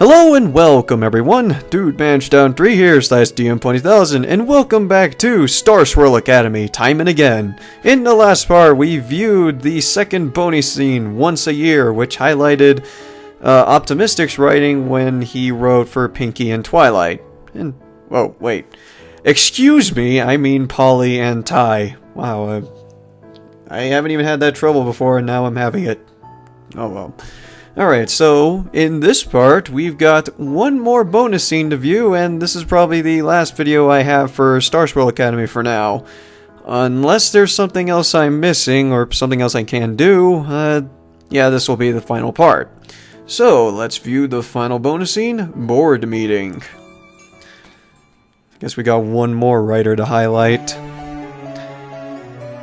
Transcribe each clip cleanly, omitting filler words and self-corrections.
Hello and welcome everyone, Dude Down 3 here, /DM20,000, and welcome back to Starswirl Academy, time and again. In the last part, we viewed the second bonus scene, Once a Year, which highlighted Optimistic's writing when he wrote for Pinky and Twilight. And, whoa, wait. Excuse me, I mean Polly and Ty. Wow, I haven't even had that trouble before, and now I'm having it. Oh well. Alright, so in this part, we've got one more bonus scene to view, and this is probably the last video I have for Starswirl Academy for now. Unless there's something else I'm missing, or something else I can do, yeah, this will be the final part. So, let's view the final bonus scene, Board Meeting. Guess we got one more writer to highlight.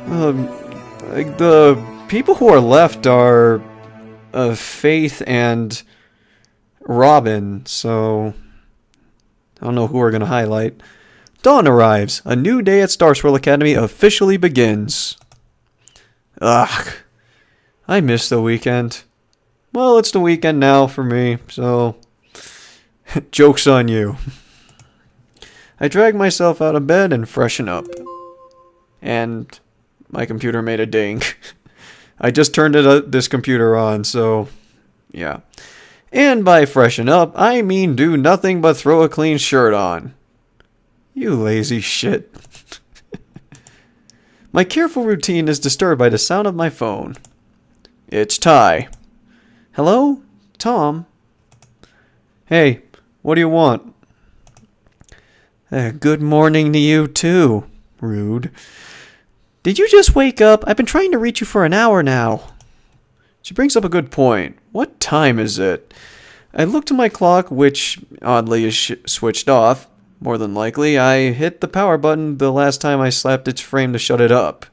The people who are left are Faith and Robin, so I don't know who we're going to highlight. Dawn arrives. A new day at Starswirl Academy officially begins. Ugh. I miss the weekend. Well, it's the weekend now for me, so joke's on you. I drag myself out of bed and freshen up. And my computer made a ding. I just turned this computer on, so yeah. And by freshen up, I mean do nothing but throw a clean shirt on. You lazy shit. My careful routine is disturbed by the sound of my phone. It's Ty. Hello? Tom? Hey, what do you want? Good morning to you too. Rude. Did you just wake up? I've been trying to reach you for an hour now. She brings up a good point. What time is it? I look to my clock, which oddly is switched off. More than likely, I hit the power button the last time I slapped its frame to shut it up.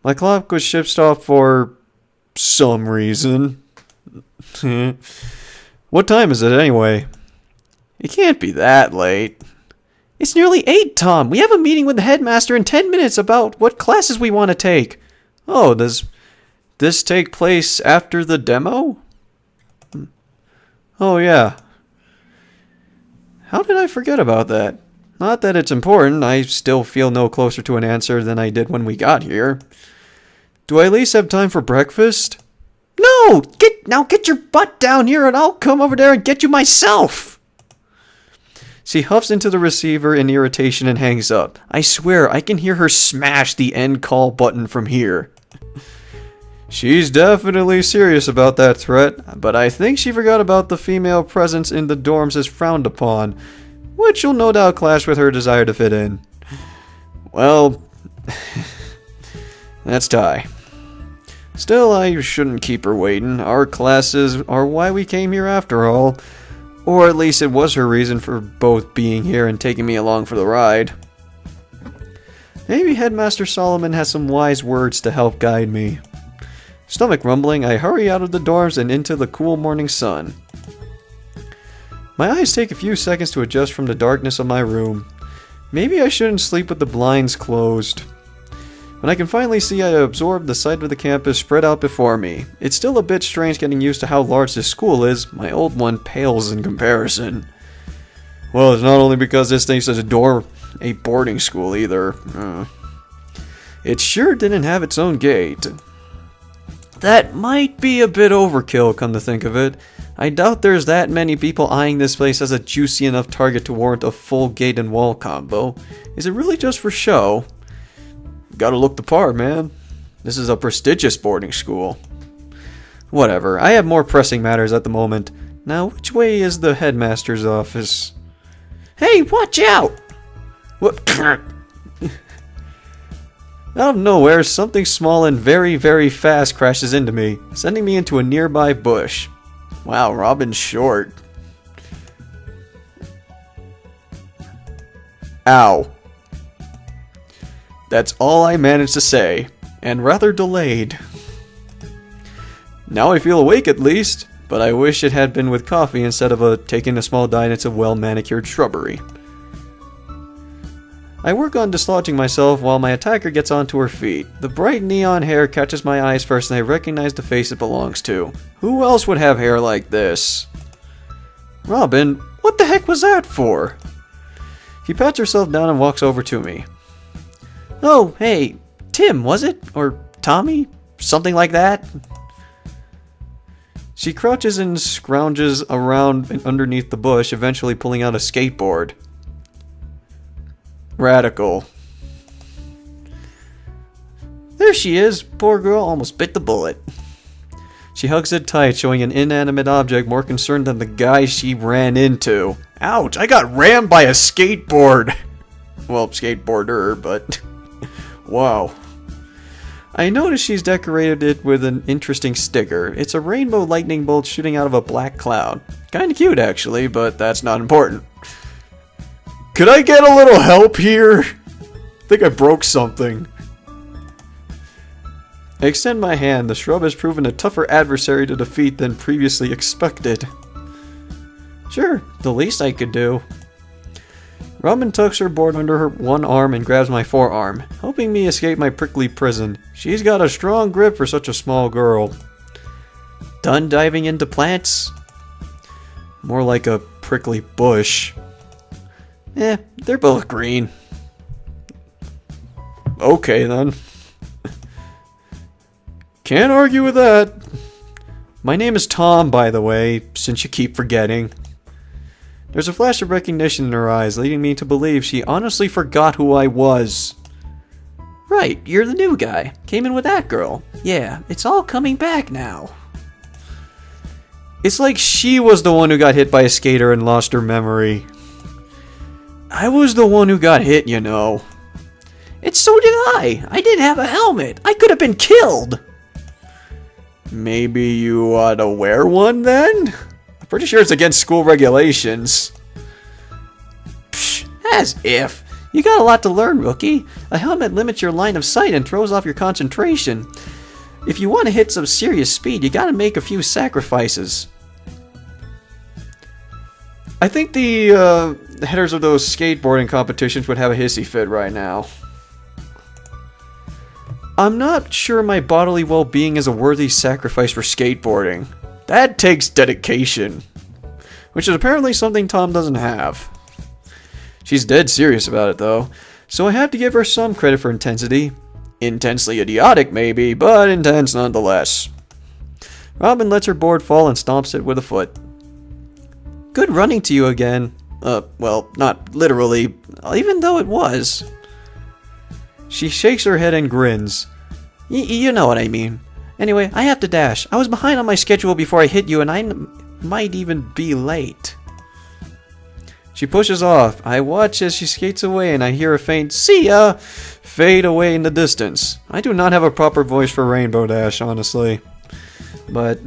My clock was switched off for some reason. What time is it anyway? It can't be that late. It's nearly 8, Tom. We have a meeting with the headmaster in 10 minutes about what classes we want to take. Oh, does this take place after the demo? Oh, yeah. How did I forget about that? Not that it's important. I still feel no closer to an answer than I did when we got here. Do I at least have time for breakfast? No! Get your butt down here and I'll come over there and get you myself! She huffs into the receiver in irritation and hangs up. I swear, I can hear her smash the end call button from here. She's definitely serious about that threat, but I think she forgot about the female presence in the dorms is frowned upon, which will no doubt clash with her desire to fit in. Well, that's Ty. Still, I shouldn't keep her waiting. Our classes are why we came here after all. Or at least it was her reason for both being here and taking me along for the ride. Maybe Headmaster Solomon has some wise words to help guide me. Stomach rumbling, I hurry out of the dorms and into the cool morning sun. My eyes take a few seconds to adjust from the darkness of my room. Maybe I shouldn't sleep with the blinds closed. When I can finally see, I absorb the sight of the campus spread out before me. It's still a bit strange getting used to how large this school is. My old one pales in comparison. Well, it's not only because this thing says a boarding school either. It sure didn't have its own gate. That might be a bit overkill, come to think of it. I doubt there's that many people eyeing this place as a juicy enough target to warrant a full gate and wall combo. Is it really just for show? Gotta look the part, man. This is a prestigious boarding school. Whatever, I have more pressing matters at the moment. Now, which way is the headmaster's office? Hey, watch out! What? Out of nowhere, something small and very, very fast crashes into me, sending me into a nearby bush. Wow, Robin's short. Ow. That's all I managed to say, and rather delayed. Now I feel awake at least, but I wish it had been with coffee instead of taking a small diet of well-manicured shrubbery. I work on dislodging myself while my attacker gets onto her feet. The bright neon hair catches my eyes first and I recognize the face it belongs to. Who else would have hair like this? Robin, what the heck was that for? She pats herself down and walks over to me. Oh, hey, Tim, was it? Or Tommy? Something like that? She crouches and scrounges around underneath the bush, eventually pulling out a skateboard. Radical. There she is. Poor girl almost bit the bullet. She hugs it tight, showing an inanimate object more concerned than the guy she ran into. Ouch, I got rammed by a skateboard. Well, skateboarder, but... wow. I notice she's decorated it with an interesting sticker. It's a rainbow lightning bolt shooting out of a black cloud. Kinda cute, actually, but that's not important. Could I get a little help here? I think I broke something. I extend my hand. The shrub has proven a tougher adversary to defeat than previously expected. Sure, the least I could do. Robin tucks her board under her one arm and grabs my forearm, helping me escape my prickly prison. She's got a strong grip for such a small girl. Done diving into plants? More like a prickly bush. They're both green. Okay then. Can't argue with that. My name is Tom, by the way, since you keep forgetting. There's a flash of recognition in her eyes, leading me to believe she honestly forgot who I was. Right, you're the new guy. Came in with that girl. Yeah, it's all coming back now. It's like she was the one who got hit by a skater and lost her memory. I was the one who got hit, you know. And so did I. I didn't have a helmet. I could have been killed. Maybe you ought to wear one then? I'm pretty sure it's against school regulations. Psh, as if. You got a lot to learn, rookie. A helmet limits your line of sight and throws off your concentration. If you want to hit some serious speed, you gotta make a few sacrifices. I think the headers of those skateboarding competitions would have a hissy fit right now. I'm not sure my bodily well-being is a worthy sacrifice for skateboarding. That takes dedication. Which is apparently something Tom doesn't have. She's dead serious about it though, so I have to give her some credit for intensity. Intensely idiotic maybe, but intense nonetheless. Robin lets her board fall and stomps it with a foot. Good running to you again. Well, not literally, even though it was. She shakes her head and grins. You know what I mean. Anyway, I have to dash. I was behind on my schedule before I hit you, and I might even be late. She pushes off. I watch as she skates away, and I hear a faint "see ya" fade away in the distance. I do not have a proper voice for Rainbow Dash, honestly. But,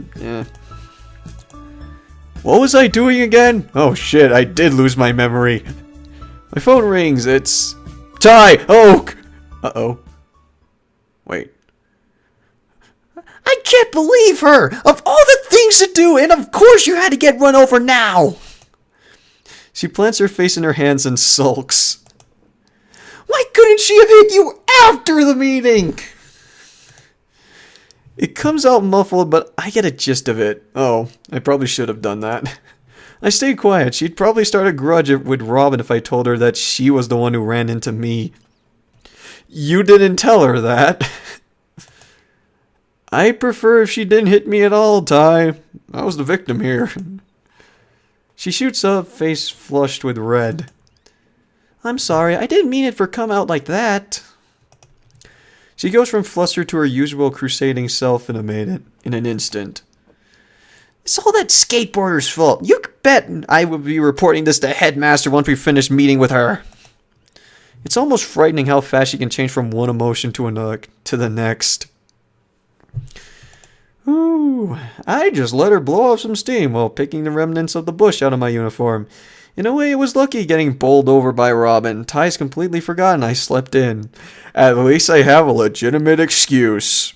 What was I doing again? Oh shit, I did lose my memory. My phone rings. It's... Ty! Oak! Uh-oh. Wait. I can't believe her! Of all the things to do, and of course you had to get run over now! She plants her face in her hands and sulks. Why couldn't she have hit you after the meeting? It comes out muffled, but I get a gist of it. Oh, I probably should have done that. I stayed quiet. She'd probably start a grudge with Robin if I told her that she was the one who ran into me. You didn't tell her that. I prefer if she didn't hit me at all, Ty. I was the victim here. She shoots up, face flushed with red. I'm sorry, I didn't mean it for come out like that. She goes from flustered to her usual crusading self in an instant. It's all that skateboarder's fault. You could bet I would be reporting this to Headmaster once we finish meeting with her. It's almost frightening how fast she can change from one emotion to the next. Ooh, I just let her blow off some steam while picking the remnants of the bush out of my uniform. In a way, it was lucky getting bowled over by Robin. Ty's completely forgotten I slept in. At least I have a legitimate excuse.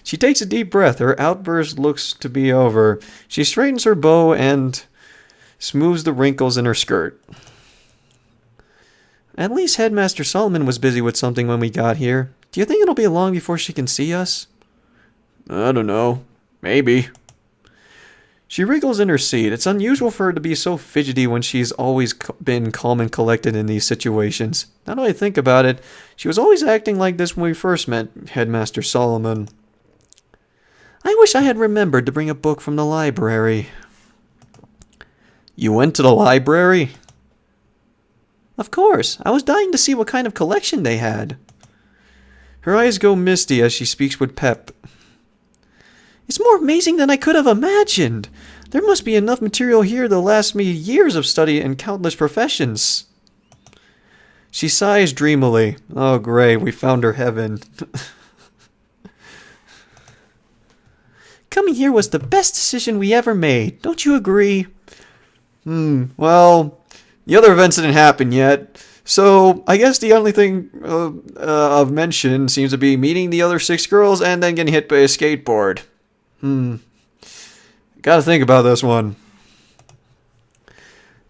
She takes a deep breath. Her outburst looks to be over. She straightens her bow and smooths the wrinkles in her skirt. At least Headmaster Solomon was busy with something when we got here. Do you think it'll be long before she can see us? I don't know. Maybe. She wriggles in her seat. It's unusual for her to be so fidgety when she's always been calm and collected in these situations. Now that I think about it, she was always acting like this when we first met Headmaster Solomon. I wish I had remembered to bring a book from the library. You went to the library? Of course. I was dying to see what kind of collection they had. Her eyes go misty as she speaks with pep. It's more amazing than I could have imagined. There must be enough material here to last me years of study in countless professions. She sighs dreamily. Oh, great, we found her heaven. Coming here was the best decision we ever made. Don't you agree? Well, the other events didn't happen yet. So, I guess the only thing of mention seems to be meeting the other 6 girls and then getting hit by a skateboard. Gotta think about this one.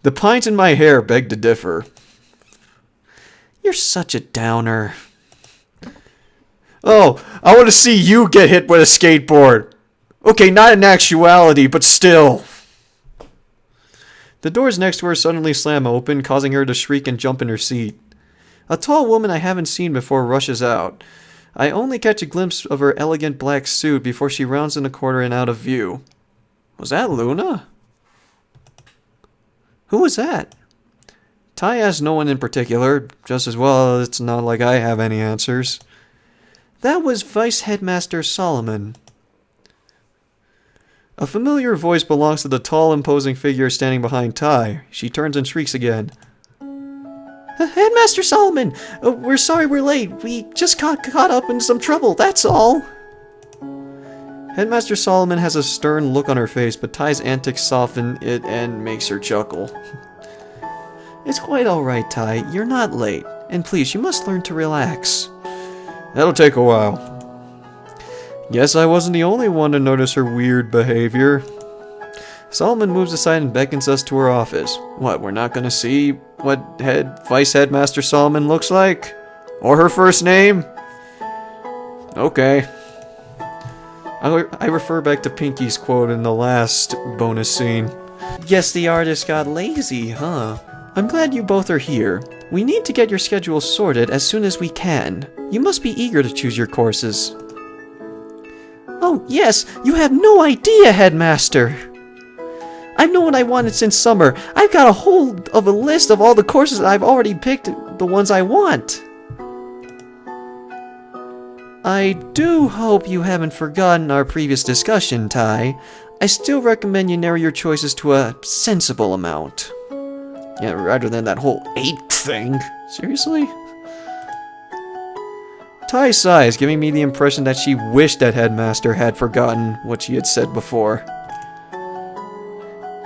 The pints in my hair beg to differ. You're such a downer. Oh, I want to see you get hit with a skateboard. Okay, not in actuality, but still. The doors next to her suddenly slam open, causing her to shriek and jump in her seat. A tall woman I haven't seen before rushes out. I only catch a glimpse of her elegant black suit before she rounds in the corner and out of view. Was that Luna? Who was that? Ty asked no one in particular, just as well it's not like I have any answers. That was Vice Headmaster Solomon. A familiar voice belongs to the tall, imposing figure standing behind Ty. She turns and shrieks again. Headmaster Solomon! We're sorry we're late. We just got caught up in some trouble, that's all. Headmaster Solomon has a stern look on her face, but Ty's antics soften it and makes her chuckle. It's quite alright, Ty. You're not late. And please, you must learn to relax. That'll take a while. Guess I wasn't the only one to notice her weird behavior. Solomon moves aside and beckons us to her office. What, we're not gonna see what Vice Headmaster Solomon looks like? Or her first name? Okay. I refer back to Pinky's quote in the last bonus scene. Guess the artist got lazy, huh? I'm glad you both are here. We need to get your schedules sorted as soon as we can. You must be eager to choose your courses. Oh, yes, you have no idea, Headmaster! I've known what I wanted since summer. I've got a whole of a list of all the courses that I've already picked, the ones I want. I do hope you haven't forgotten our previous discussion, Ty. I still recommend you narrow your choices to a sensible amount. Yeah, rather than that whole 8 thing. Seriously? Ty sighs, giving me the impression that she wished that Headmaster had forgotten what she had said before.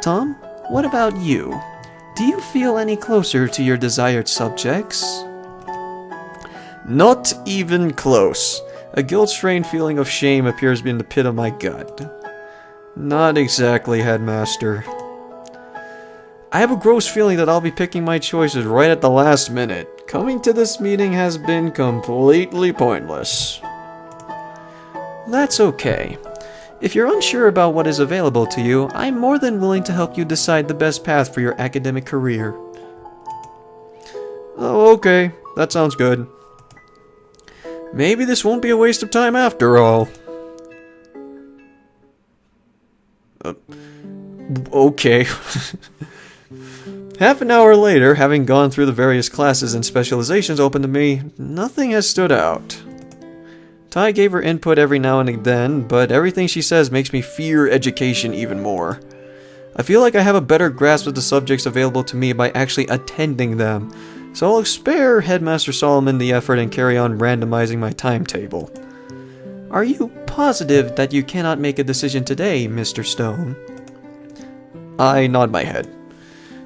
Tom, what about you? Do you feel any closer to your desired subjects? Not even close. A guilt-strained feeling of shame appears in the pit of my gut. Not exactly, Headmaster. I have a gross feeling that I'll be picking my choices right at the last minute. Coming to this meeting has been completely pointless. That's okay. If you're unsure about what is available to you, I'm more than willing to help you decide the best path for your academic career. Oh, okay. That sounds good. Maybe this won't be a waste of time after all. Okay. Half an hour later, having gone through the various classes and specializations open to me, nothing has stood out. Ty gave her input every now and then, but everything she says makes me fear education even more. I feel like I have a better grasp of the subjects available to me by actually attending them, so I'll spare Headmaster Solomon the effort and carry on randomizing my timetable. Are you positive that you cannot make a decision today, Mr. Stone? I nod my head.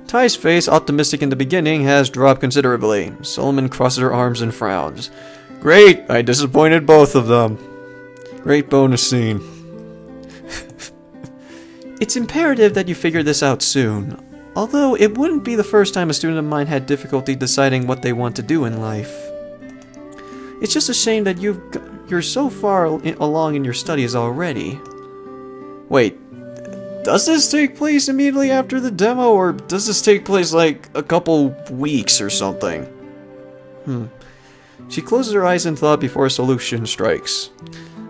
Ty's face, optimistic in the beginning, has dropped considerably. Solomon crosses her arms and frowns. Great! I disappointed both of them. Great bonus scene. It's imperative that you figure this out soon. Although it wouldn't be the first time a student of mine had difficulty deciding what they want to do in life. It's just a shame that you're so far along in your studies already. Wait, Does this take place immediately after the demo, or does this take place like a couple weeks or something? She closes her eyes in thought before a solution strikes.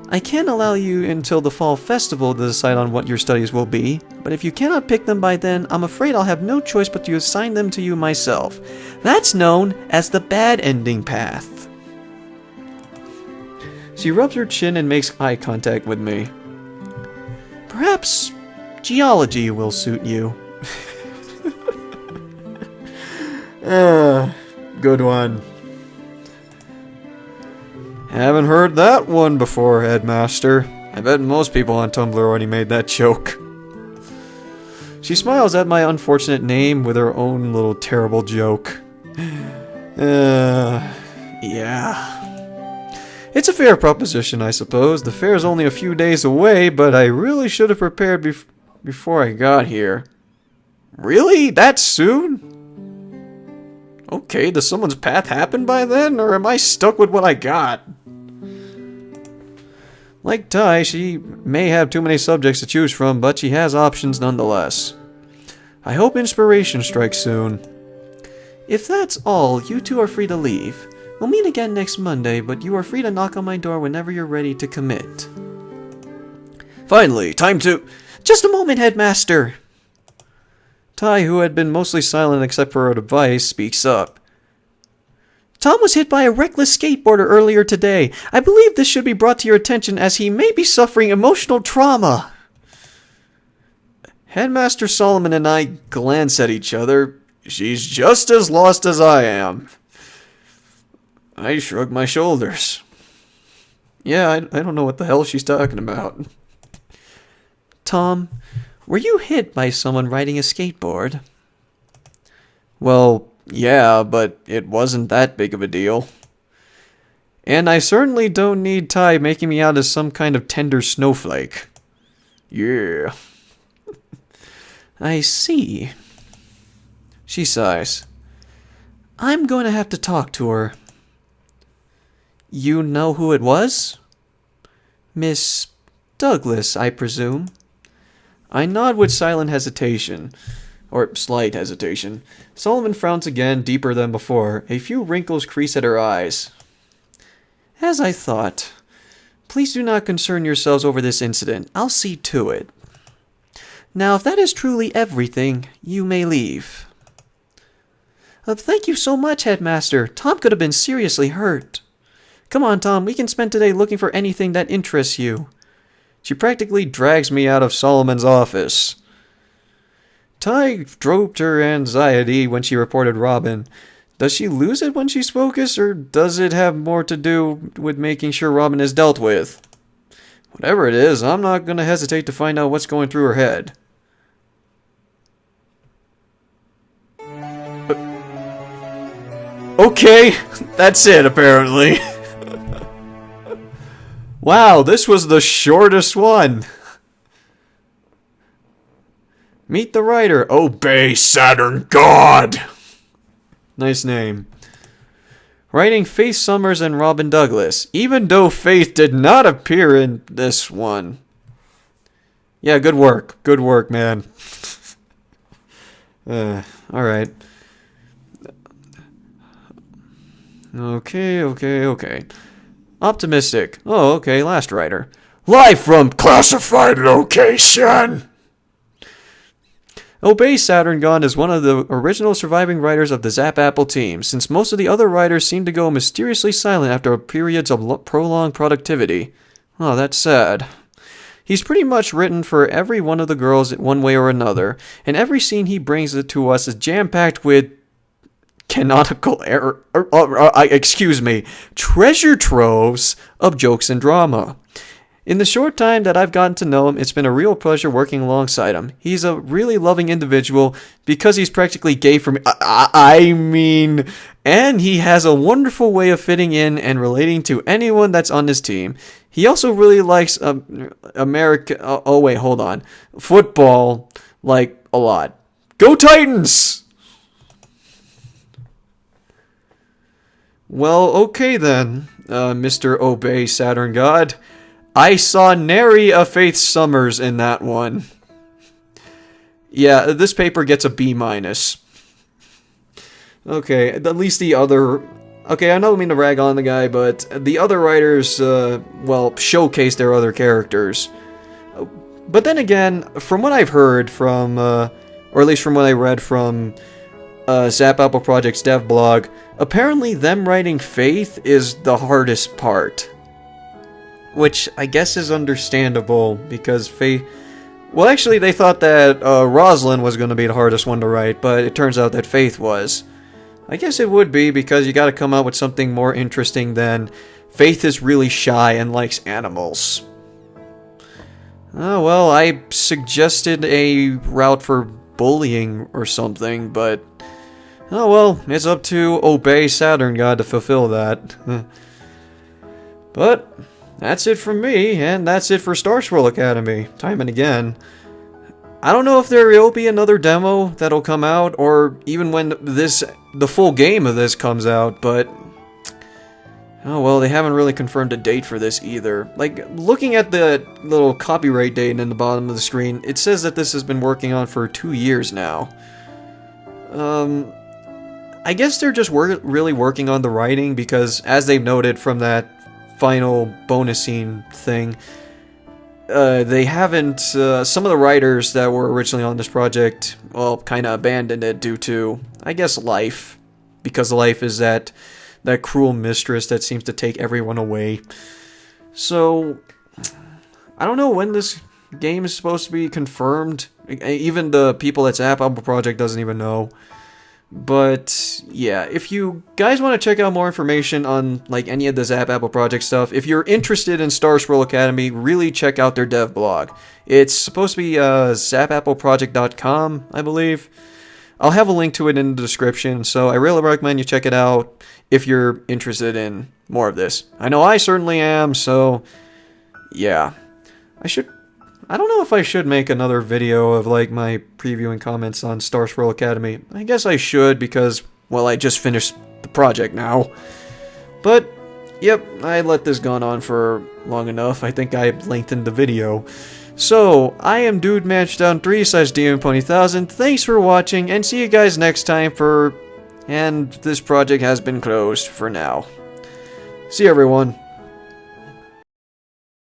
I can allow you until the fall festival to decide on what your studies will be, but if you cannot pick them by then, I'm afraid I'll have no choice but to assign them to you myself. That's known as the bad ending path. She rubs her chin and makes eye contact with me. Perhaps geology will suit you. Good one. Haven't heard that one before, Headmaster. I bet most people on Tumblr already made that joke. She smiles at my unfortunate name with her own little terrible joke. Yeah. It's a fair proposition, I suppose. The fair's only a few days away, but I really should have prepared before I got here. Really? That soon? Okay, does someone's path happen by then, or am I stuck with what I got? Like Tai, she may have too many subjects to choose from, but she has options nonetheless. I hope inspiration strikes soon. If that's all, you two are free to leave. We'll meet again next Monday, but you are free to knock on my door whenever you're ready to commit. Finally, time to... Just a moment, Headmaster! Tai, who had been mostly silent except for her advice, speaks up. Tom was hit by a reckless skateboarder earlier today. I believe this should be brought to your attention as he may be suffering emotional trauma. Headmaster Solomon and I glance at each other. She's just as lost as I am. I shrug my shoulders. Yeah, I don't know what the hell she's talking about. Tom, were you hit by someone riding a skateboard? Well, yeah, but it wasn't that big of a deal. And I certainly don't need Ty making me out as some kind of tender snowflake. Yeah. I see. She sighs. I'm going to have to talk to her. You know who it was? Miss Douglas, I presume. I nod with silent hesitation. Or slight hesitation. Solomon frowns again, deeper than before. A few wrinkles crease at her eyes. As I thought. Please do not concern yourselves over this incident. I'll see to it. Now, if that is truly everything, you may leave. Thank you so much, Headmaster. Tom could have been seriously hurt. Come on, Tom. We can spend today looking for anything that interests you. She practically drags me out of Solomon's office. Ty dropped her anxiety when she reported Robin. Does she lose it when she's focused, or does it have more to do with making sure Robin is dealt with? Whatever it is, I'm not going to hesitate to find out what's going through her head. Okay, that's it apparently. Wow, this was the shortest one. Meet the writer. Obey Saturn God. Nice name. Writing Faith Summers and Robin Douglas, even though Faith did not appear in this one. Yeah, good work. Good work, man. Alright. Okay. Optimistic. Oh, okay, last writer. Live from classified location. Obey Saturn Gone is one of the original surviving writers of the Zap Apple team, since most of the other writers seem to go mysteriously silent after periods of prolonged productivity. Oh, that's sad. He's pretty much written for every one of the girls in one way or another, and every scene he brings it to us is jam-packed with canonical treasure troves of jokes and drama. In the short time that I've gotten to know him, it's been a real pleasure working alongside him. He's a really loving individual because he's practically gay for me. And he has a wonderful way of fitting in and relating to anyone that's on his team. He also really likes football, like, a lot. Go Titans! Well, okay then, Mr. Obey Saturn God. I saw nary a Faith Summers in that one. Yeah, this paper gets a B minus. Okay, at least the other... Okay, I don't mean to rag on the guy, but the other writers, well, showcase their other characters. But then again, from what I've heard from, or at least from what I read from Zap Apple Project's dev blog, apparently them writing Faith is the hardest part. Which I guess is understandable, because Faith... Well, actually, they thought that Rosalind was going to be the hardest one to write, but it turns out that Faith was. I guess it would be, because you gotta come up with something more interesting than Faith is really shy and likes animals. Oh, well, I suggested a route for bullying or something, but... Oh, well, it's up to Obey Saturn God to fulfill that. But, that's it from me, and that's it for Starswirl Academy, time and again. I don't know if there will be another demo that'll come out, or even when the full game of this comes out, but... Oh well, they haven't really confirmed a date for this either. Like, looking at the little copyright date in the bottom of the screen, it says that this has been working on for 2 years now. I guess they're just really working on the writing, because as they've noted from that final bonus scene thing... they haven't, some of the writers that were originally on this project, well, kind of abandoned it due to, I guess, life. Because life is that cruel mistress that seems to take everyone away. So, I don't know when this game is supposed to be confirmed. Even the people at Zap Apple Project doesn't even know. But, yeah, if you guys want to check out more information on, like, any of the Zap Apple Project stuff, if you're interested in Starswirl Academy, really check out their dev blog. It's supposed to be, zapappleproject.com, I believe. I'll have a link to it in the description, so I really recommend you check it out if you're interested in more of this. I know I certainly am, so, yeah. I don't know if I should make another video of, like, my previewing comments on Starswirl Academy. I guess I should, because, well, I just finished the project now. But, yep, I let this go on for long enough. I think I lengthened the video. So, I am DudeMatchdown3/DM20,000. Thanks for watching, and see you guys next time and this project has been closed for now. See you, everyone.